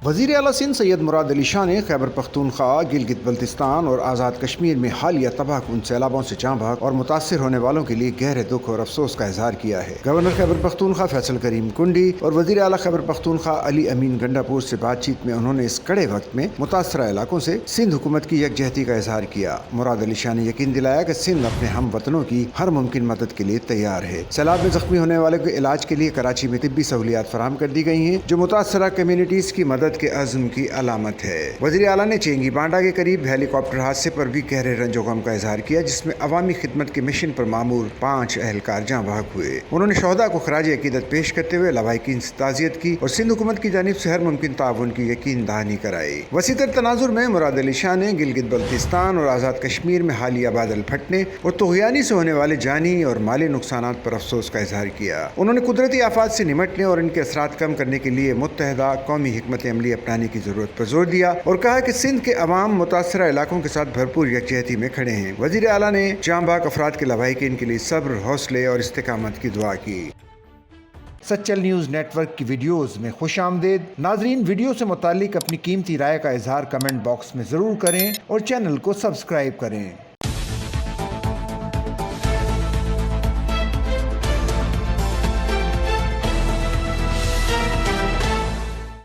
وزیر اعلیٰ سندھ سید مراد علی شاہ نے خیبر پختونخوا، گلگت بلتستان اور آزاد کشمیر میں حالیہ تباہ کن سیلابوں سے جاں بحق اور متاثر ہونے والوں کے لیے گہرے دکھ اور افسوس کا اظہار کیا ہے۔ گورنر خیبر پختونخوا فیصل کریم کنڈی اور وزیر اعلیٰ خیبر پختونخوا علی امین گنڈا پور سے بات چیت میں انہوں نے اس کڑے وقت میں متاثرہ علاقوں سے سندھ حکومت کی یکجہتی کا اظہار کیا۔ مراد علی شاہ نے یقین دلایا کہ سندھ اپنے ہم وطنوں کی ہر ممکن مدد کے لیے تیار ہے۔ سیلاب میں زخمی ہونے والے کے علاج کے لیے کراچی میں طبی سہولیات فراہم کر دی گئی ہیں، جو متاثرہ کمیونٹیز کی مدد کے عزم کی علامت ہے۔ وزیر اعلیٰ نے چینگی بانڈا کے قریب ہیلی کاپٹر حادثے پر بھی گہرے رنج و غم کا اظہار کیا، جس میں عوامی خدمت کے مشن پر مامور 5 اہلکار جاں بحق ہوئے۔ انہوں نے شہداء کو خراج عقیدت پیش کرتے ہوئے لاوہکین سے تعزیت کی اور سندھ حکومت کی جانب سے ہر ممکن تعاون کی یقین دہانی کرائی۔ وسیع تر تناظر میں مراد علی شاہ نے گلگت بلتستان اور آزاد کشمیر میں حالیہ بادل پھٹنے اور طغیانی سے ہونے والے جانی اور مالی نقصانات پر افسوس کا اظہار کیا۔ انہوں نے قدرتی آفات سے نمٹنے اور ان کے اثرات کم کرنے کے لیے متحدہ قومی حکمت عملی اپنانے کی ضرورت پر زور دیا اور کہا کہ سندھ کے عوام متاثرہ علاقوں کے ساتھ بھرپور یکجہتی میں کھڑے ہیں۔ وزیر اعلیٰ نے جاں بحق افراد کے لاوہکین کے لیے صبر، حوصلے اور استقامت کی دعا کی۔ سچل نیوز نیٹ ورک کی ویڈیوز میں خوش آمدید۔ ناظرین، ویڈیو سے متعلق اپنی قیمتی رائے کا اظہار کمنٹ باکس میں ضرور کریں اور چینل کو سبسکرائب کریں۔